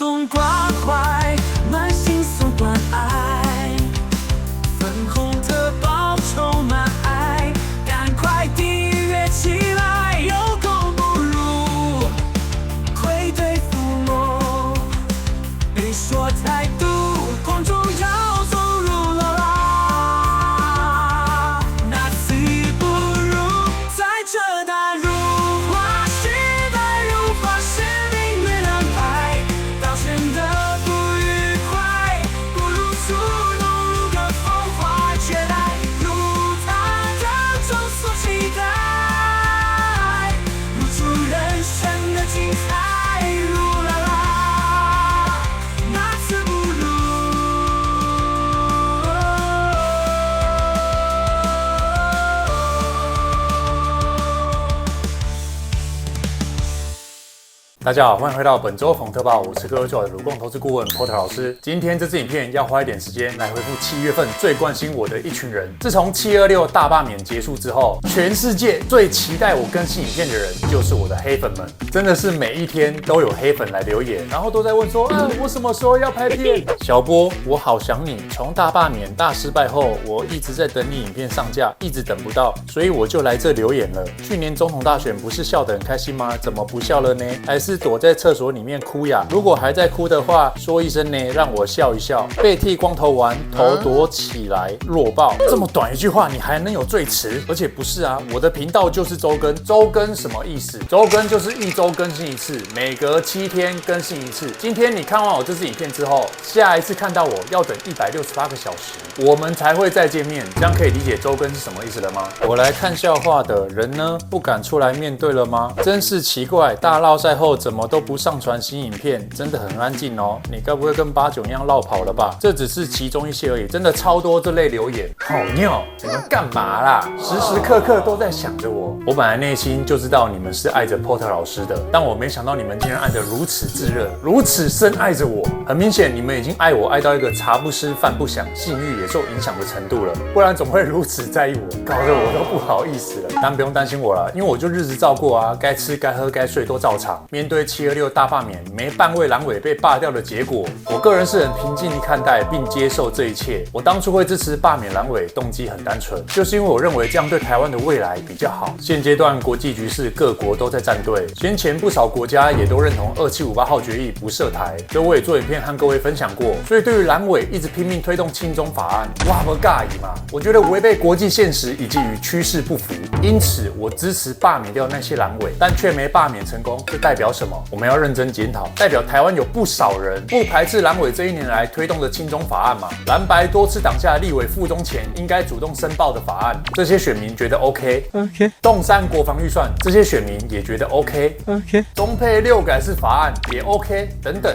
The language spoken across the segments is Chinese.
送关怀，满心送关爱，粉红特报充满爱，赶快订阅起来，有功不如愧对父母，别说态度，公众要走入了啦，那次不如在这大如花时代，如花是命运安排，表现的不愉快，不如触动如个风花绝代，如他的中所期待，如出人生的精彩，如啦啦，那次不如。大家好，欢迎回到本周冯特报，我是各位的鲁共投资顾问 Porter 老师。今天这支影片要花一点时间来回复7月份最关心我的一群人。自从726大罢免结束之后，全世界最期待我更新影片的人就是我的黑粉们，真的是每一天都有黑粉来留言，然后都在问说，我什么时候要拍片？小波，我好想你。从大罢免大失败后，我一直在等你影片上架，一直等不到，所以我就来这留言了。去年总统大选不是笑得很开心吗？怎么不笑了呢？还是躲在厕所里面哭呀？如果还在哭的话，说一声呢，让我笑一笑。被剃光头完，头躲起来，弱爆。这么短一句话，你还能有罪词？而且不是啊，我的频道就是周更，周更什么意思？周更就是1周更新一次，每隔7天更新一次。今天你看完我这支影片之后，下一次看到我要等168个小时，我们才会再见面。这样可以理解周更是什么意思了吗？我来看笑话的人呢，不敢出来面对了吗？真是奇怪，大烙赛后怎么都不上传新影片，真的很安静哦。你该不会跟89一样落跑了吧？这只是其中一些而已，真的超多这类留言。好尿，你们干嘛啦？时时刻刻都在想着我。我本来内心就知道你们是爱着 Porter 老师的，但我没想到你们竟然爱得如此炙热，如此深爱着我。很明显，你们已经爱我爱到一个茶不思饭不想，性欲也受影响的程度了，不然怎么会如此在意我？搞得我都不好意思了。但不用担心我了，因为我就日子照过啊，该吃该喝该睡都照常。面对726大罢免，没半位蓝委被罢掉的结果，我个人是很平静地看待并接受这一切。我当初会支持罢免蓝委，动机很单纯，就是因为我认为这样对台湾的未来比较好。现阶段国际局势，各国都在站队，先前不少国家也都认同2758号决议不涉台，所以我也做影片和各位分享过。所以对于蓝委一直拼命推动亲中法案，哇不尬意嘛？我觉得违背国际现实以及与趋势不符，因此我支持罢免掉那些蓝委，但却没罢免成功，这代表什么？我们要认真检讨，代表台湾有不少人不排斥蓝委这1年来推动的亲中法案嘛？蓝白多次党下立委附中前应该主动申报的法案，这些选民觉得 OK。动3国防预算，这些选民也觉得 OK。中配6改式法案也 OK， 等等。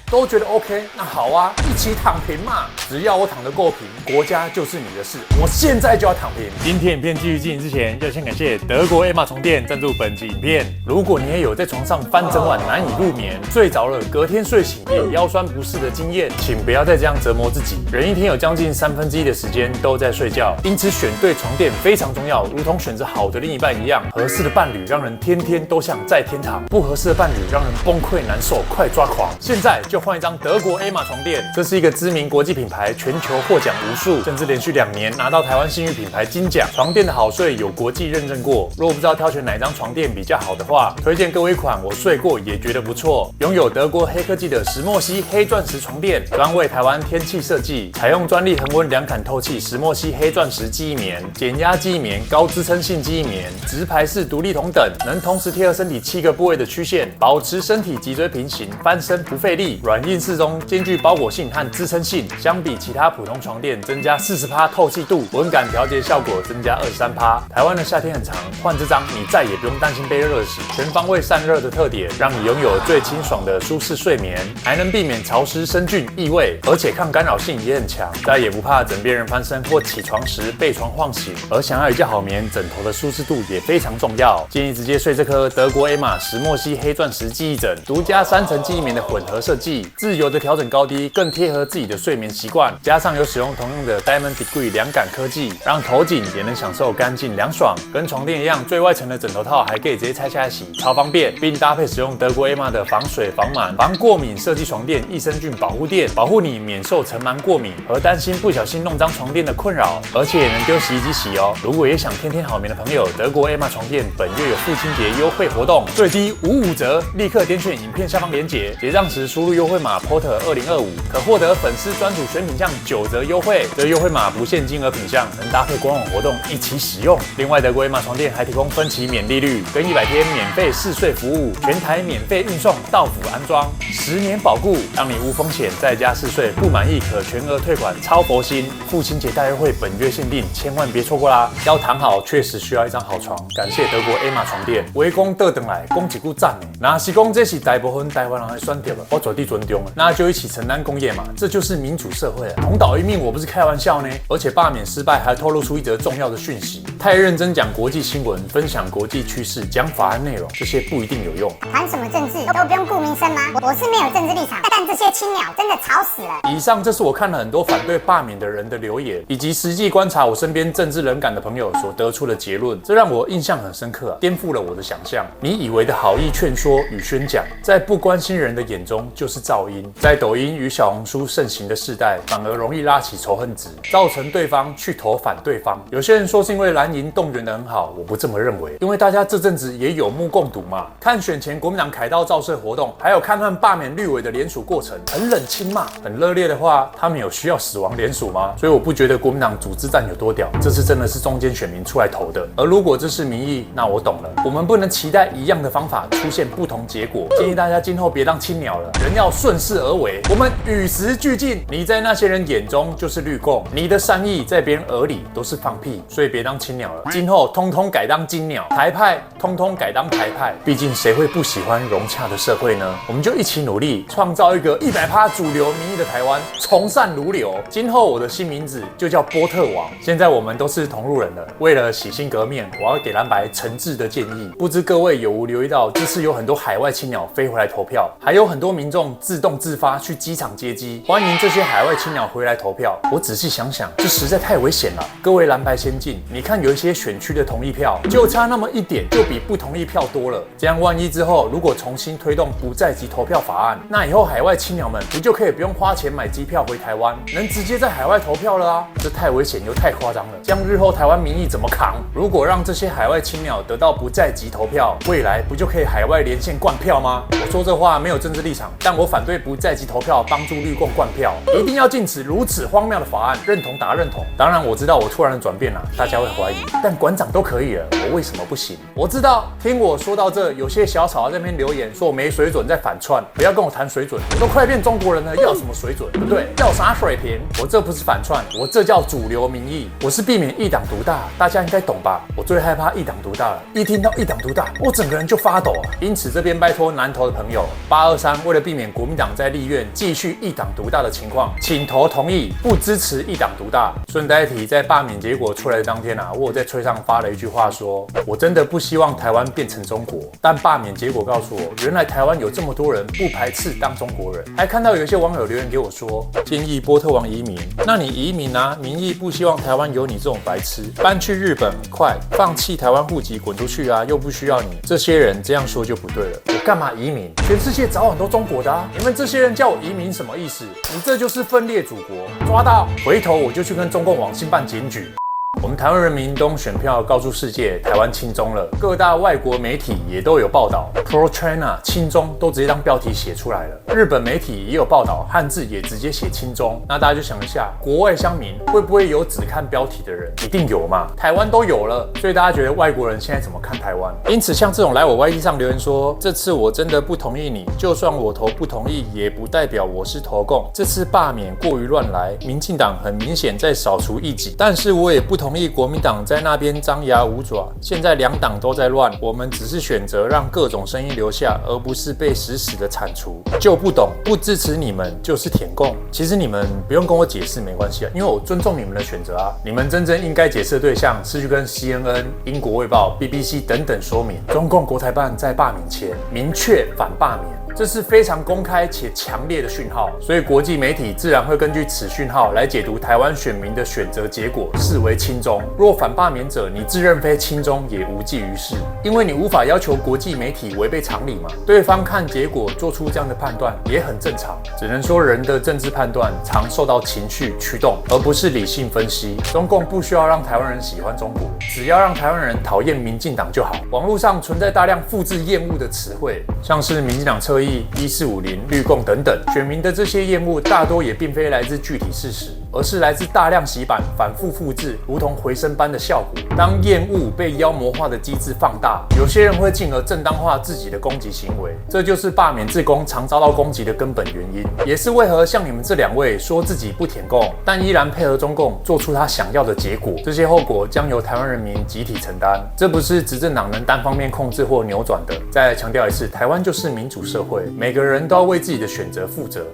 都觉得 OK， 那好啊，一起躺平嘛！只要我躺得够平，国家就是你的事。我现在就要躺平。今天影片继续进行之前，要先感谢德国 Emma 床垫赞助本期影片。如果你也有在床上翻整晚难以入眠，睡着了隔天睡醒也腰酸不适的经验，请不要再这样折磨自己。人一天有将近1/3的时间都在睡觉，因此选对床垫非常重要，如同选择好的另一半一样。合适的伴侣让人天天都想在天堂，不合适的伴侣让人崩溃难受，快抓狂！现在就换一张德国 Emma 床垫，这是一个知名国际品牌，全球获奖无数，甚至连续2年拿到台湾信誉品牌金奖。床垫的好睡有国际认证过，如果不知道挑选哪张床垫比较好的话，推荐各位一款我睡过也觉得不错，拥有德国黑科技的石墨烯黑钻石床垫，专为台湾天气设计，采用专利恒温2坎透气石墨烯黑钻石记忆棉、减压记忆棉、高支撑性记忆棉、直排式独立筒等，能同时贴合身体7个部位的曲线，保持身体脊椎平行，翻身不费力，软硬适中，兼具包裹性和支撑性。相比其他普通床垫，增加40%透气度，温感调节效果增加23%。台湾的夏天很长，换这张你再也不用担心被热死，全方位散热的特点，让你拥有最清爽的舒适睡眠，还能避免潮湿、生菌、异味，而且抗干扰性也很强，再也不怕枕边人翻身或起床时被床晃醒。而想要一觉好眠，枕头的舒适度也非常重要，建议直接睡这颗德国 Emma 石墨烯黑钻石记忆枕，独家3层记忆棉的混合设计，自由的调整高低，更贴合自己的睡眠习惯。加上有使用同用的 Diamond Degree 凉感科技，让头颈也能享受干净凉爽。跟床垫一样，最外层的枕头套还可以直接拆下来洗，超方便。并搭配使用德国 Emma 的防水、防螨、防过敏设计床垫益生菌保护垫，保护你免受尘螨过敏和担心不小心弄脏床垫的困扰。而且也能丢洗衣机洗哦。如果也想天天好眠的朋友，德国 Emma 床垫本月有父亲节优惠活动，最低55折，立刻点选影片下方链接，结账时输入优惠码 Porter2025，可获得粉丝专属选品项9折优惠。这优惠码不限金额品项，能搭配官网活动一起使用。另外，德国 Emma 床垫还提供分期免利率，跟100天免费试睡服务，全台免费运送到府安装，10年保固，让你无风险在家试睡，不满意可全额退款，超佛心。父亲节大优惠本月限定，千万别错过啦！要躺好，确实需要一张好床。感谢德国 Emma 床垫，围攻倒转来，讲一句赞呢。那是讲这是大部分台湾人的选择了，我绝对尊重了。那就一起承担工业嘛，这就是民主社会啊！同岛一命，我不是开玩笑呢。而且罢免失败，还透露出一则重要的讯息：太认真讲国际新闻，分享国际趋势，讲法案内容，这些不一定有用。谈什么政治都不用顾民生吗？我是没有政治立场，但这些青鸟真的吵死了。以上这是我看了很多反对罢免的人的留言，以及实际观察我身边政治冷感的朋友所得出的结论，这让我印象很深刻啊，颠覆了我的想象。你以为的好意劝说与宣讲，在不关心人的眼中就是噪音。在抖音与小红书盛行的世代，反而容易拉起仇恨值，造成对方去投反对方。有些人说是因为蓝营动员得很好，我不这么认为，因为大家这阵子也有目共睹嘛。看选前国民党凯道造势活动，还有看看罢免绿委的联署过程，很冷清嘛，很热烈的话，他们有需要死亡联署吗？所以我不觉得国民党组织战有多屌，这次真的是中间选民出来投的。而如果这是民意，那我懂了，我们不能期待一样的方法出现不同结果。建议大家今后别当青鸟了，人要顺势而为，我们与时俱进。你在那些人眼中就是绿共，你的善意在别人耳里都是放屁，所以别当青鸟了，今后通通改当金鸟，台派通通改当台派。毕竟谁会不喜欢融洽的社会呢？我们就一起努力，创造一个100%主流民意的台湾，从善如流。今后我的新名字就叫波特王。现在我们都是同路人了，为了洗心革面，我要给蓝白诚挚的建议。不知各位有无留意到，这次有很多海外青鸟飞回来投票，还有很多民众自动自发去机场接机，欢迎这些海外青鸟回来投票。我仔细想想，这实在太危险了。各位蓝白先进，你看有一些选区的同意票，就差那么一点，就比不同意票多了。这样万一之后如果重新推动不在籍投票法案，那以后海外青鸟们不就可以不用花钱买机票回台湾，能直接在海外投票了啊？这太危险又太夸张了，这样日后台湾民意怎么扛？如果让这些海外青鸟得到不在籍投票，未来不就可以海外连线灌票吗？我说这话没有政治立场，但我反对不在籍投票帮助绿共灌票，一定要禁止如此荒谬的法案。认同打认同。当然我知道我突然的转变了，大家会怀疑，但馆长都可以了，我为什么不行？我知道听我说到这，有些小草在那边留言说我没水准，在反串，不要跟我谈水准，我都快变中国人了，要什么水准？不对，要啥水平？我这不是反串，我这叫主流民意，我是避免一党独大，大家应该懂吧？我最害怕一党独大了，一听到一党独大，我整个人就发抖啊！因此这边拜托南投的朋友，823为了避免国民党在立院继续一党独大的情况，请投同意，不支持一党独大。顺带一提，在罢免结果出来的当天啊，我有在推上发了一句话说，我真的不希望台湾变成中国，但罢免结果告诉我，原来台湾有这么多人不排斥当中国人。还看到有一些网友留言给我说，建议波特王移民，那你移民啊，民意不希望台湾有你这种白痴，搬去日本，快放弃台湾户籍滚出去啊，又不需要你。这些人这样说就不对了，我干嘛移民？全世界早晚都中国的啊，你们这些人叫我移民什么意思？你这就是分裂祖国，抓到，回头我就去跟中共网信办检举。我们台湾人民都用选票告诉世界，台湾亲中了。各大外国媒体也都有报道 ，Pro China 亲中都直接当标题写出来了。日本媒体也有报道，汉字也直接写亲中。那大家就想一下，国外乡民会不会有只看标题的人？一定有嘛，台湾都有了。所以大家觉得外国人现在怎么看台湾？因此，像这种来我 YT 上留言说，这次我真的不同意你，就算我投不同意，也不代表我是投共。这次罢免过于乱来，民进党很明显在扫除异己，但是我也不同意国民党在那边张牙舞爪。现在两党都在乱，我们只是选择让各种声音留下，而不是被死死的铲除。就不懂，不支持你们就是舔共。其实你们不用跟我解释，没关系啊，因为我尊重你们的选择啊。你们真正应该解释的对象是去跟 CNN、英国卫报、BBC 等等说明，中共国台办在罢免前明确反罢免。这是非常公开且强烈的讯号，所以国际媒体自然会根据此讯号来解读台湾选民的选择结果，视为亲中。若反罢免者你自认非亲中，也无济于事，因为你无法要求国际媒体违背常理嘛。对方看结果做出这样的判断也很正常，只能说人的政治判断常受到情绪驱动，而不是理性分析。中共不需要让台湾人喜欢中国，只要让台湾人讨厌民进党就好。网络上存在大量复制厌恶的词汇，像是民进党侧翼、1450、绿共等等，选民的这些厌恶大多也并非来自具体事实，而是来自大量洗版、反复复制，如同回声般的效果。当厌恶被妖魔化的机制放大，有些人会进而正当化自己的攻击行为，这就是罢免志工常遭到攻击的根本原因，也是为何像你们这两位说自己不舔共，但依然配合中共做出他想要的结果，这些后果将由台湾人民集体承担，这不是执政党能单方面控制或扭转的。再强调一次，台湾就是民主社会，每个人都要为自己的选择负责。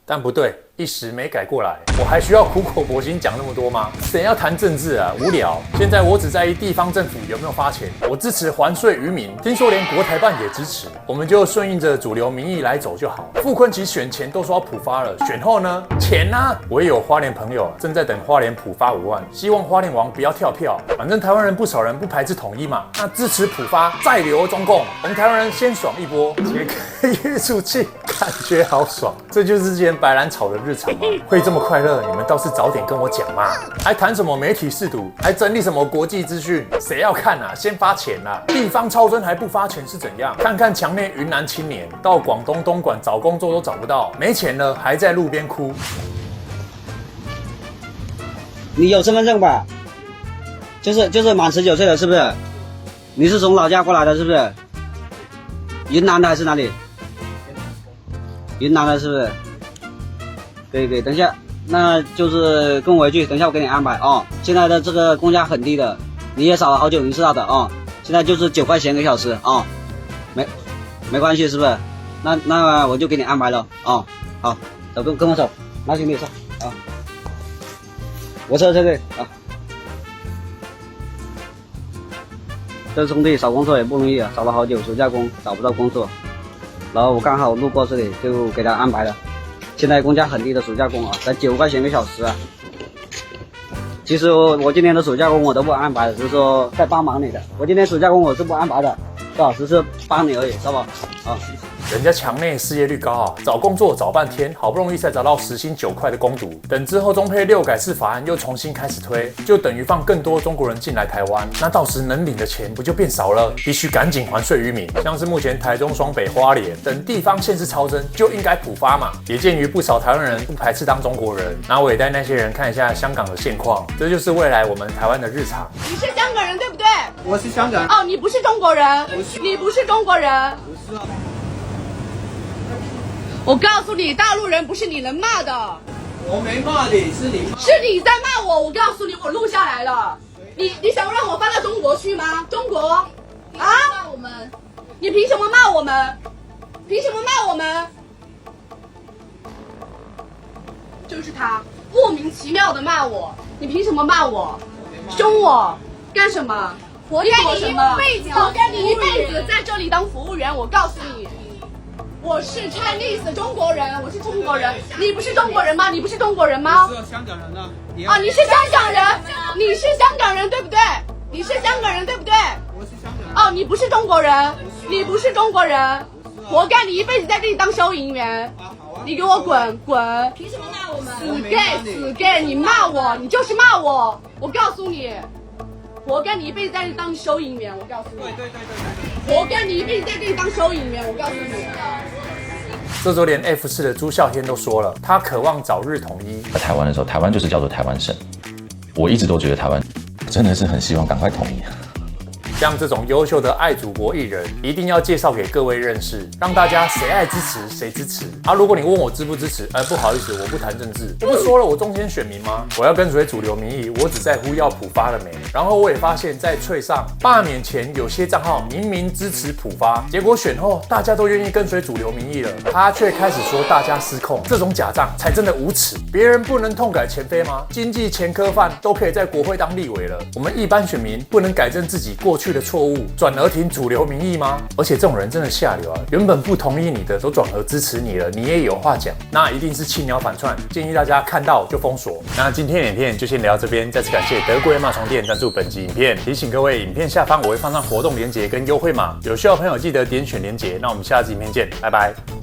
但不对，一时没改过来，我还需要苦口婆心讲那么多吗？谁要谈政治啊？无聊。现在我只在意地方政府有没有发钱，我支持还税于民。听说连国台办也支持，我们就顺应着主流民意来走就好。傅昆萁选前都说要普发了，选后呢？钱呢？我也有花莲朋友正在等花莲普发5万，希望花莲王不要跳票。反正台湾人不少人不排斥统一嘛，那支持普发再留中共，我们台湾人先爽一波，解个约束器，感觉好爽。这就是之前白兰炒的日常吗？会这么快乐，你们倒是早点跟我讲嘛！还谈什么媒体识读，还整理什么国际资讯？谁要看啊？先发钱啊！地方超征还不发钱是怎样？看看墙内云南青年到广东东莞找工作都找不到，没钱了还在路边哭。你有身份证吧？就是满19岁了，是不是？你是从老家过来的，是不是？云南的还是哪里？云南的，是不是？可以，等一下，那就是跟我回去，等一下我给你安排哦。现在的这个工价很低的，你也少了好久，你知道的哦。现在就是9块钱1小时哦，没关系，是不是？那我就给你安排了哦。好，走，跟我走，拿行李上啊。我车这里啊。这兄弟找工作也不容易啊，找了好久，暑假工找不到工作，然后我刚好路过这里，就给他安排了。现在工价很低的暑假工啊，才9块钱1小时啊。其实我今天的暑假工我都不安排的，只是说在帮忙你的。我今天暑假工我是不安排的，只是帮你而已，知道吧？啊。人家墙内失业率高啊，找工作找半天，好不容易才找到时薪9块的工读。等之后中配6改4法案又重新开始推，就等于放更多中国人进来台湾，那到时能领的钱不就变少了？必须赶紧还税于民。像是目前台中、双北、花莲等地方县市超征，就应该普发嘛。也鉴于不少台湾人不排斥当中国人，那我也带那些人看一下香港的现况，这就是未来我们台湾的日常。你是香港人对不对？我是香港人。哦，你不是中国人，你不是中国人。不是啊。我告诉你，大陆人不是你能骂的。我没骂你，是你骂。是你在骂我，我告诉你，我录下来了。你想让我发到中国去吗？中国啊？骂我们？你凭什么骂我们？凭什么骂我们？就是他莫名其妙的骂我，你凭什么骂我？凶我干什么？我干你一辈子，我干你一辈子在这里当服务员。我告诉你。我是 Chinese 中国人，我是中国人，你不是中国人吗？你不是中国人吗？我是香港人啊！啊，你是香港人，你是香港人对不对？你是香港人对不对？我是香港人。哦，你不是中国人，你不是中国人，活该你一辈子在这里当收银员。你给我滚滚！凭什么骂我们？死 gay，你骂我，你就是骂我。我告诉你，活该你一辈子在这里当收银员。我告诉你。对。活该你一辈子在这里当收银员。我告诉你。这周连 F4的朱孝天都说了，他渴望早日统一。在台湾的时候，台湾就是叫做台湾省。我一直都觉得台湾真的是很希望赶快统一。像这种优秀的爱祖国艺人，一定要介绍给各位认识，让大家谁爱支持谁支持。如果你问我支不支持，不好意思，我不谈政治。我不说了，我中间选民吗？我要跟随主流民意，我只在乎要普发了没。然后我也发现，在脆上罢免前，有些账号明明支持普发，结果选后大家都愿意跟随主流民意了，他却开始说大家失控，这种假账才真的无耻。别人不能痛改前非吗？经济前科犯都可以在国会当立委了，我们一般选民不能改正自己过去的错误，转而挺主流民意吗？而且这种人真的下流啊！原本不同意你的都转而支持你了，你也有话讲，那一定是弃鸟反串。建议大家看到就封锁。那今天的影片就先聊到这边，再次感谢德国骂床店赞助本集影片。提醒各位，影片下方我会放上活动链接跟优惠码，有需要的朋友记得点选链接。那我们下集影片见，拜拜。